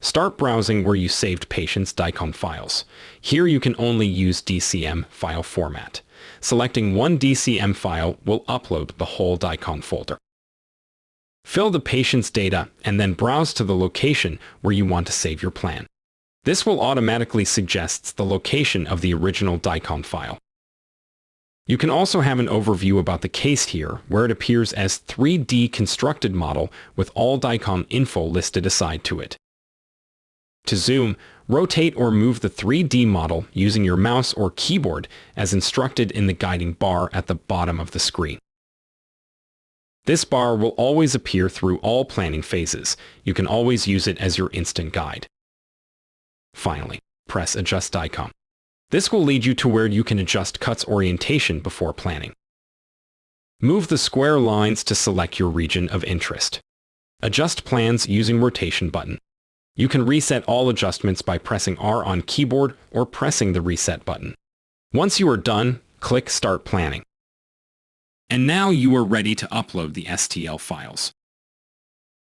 Start browsing where you saved patients' DICOM files. Here you can only use DCM file format. Selecting one DCM file will upload the whole DICOM folder. Fill the patient's data and then browse to the location where you want to save your plan. This will automatically suggest the location of the original DICOM file. You can also have an overview about the case here, where it appears as 3D constructed model with all DICOM info listed aside to it. To zoom, rotate or move the 3D model using your mouse or keyboard as instructed in the guiding bar at the bottom of the screen. This bar will always appear through all planning phases. You can always use it as your instant guide. Finally, press Adjust DICOM. This will lead you to where you can adjust cuts orientation before planning. Move the square lines to select your region of interest. Adjust plans using rotation button. You can reset all adjustments by pressing R on keyboard or pressing the reset button. Once you are done, click Start Planning. And now you are ready to upload the STL files.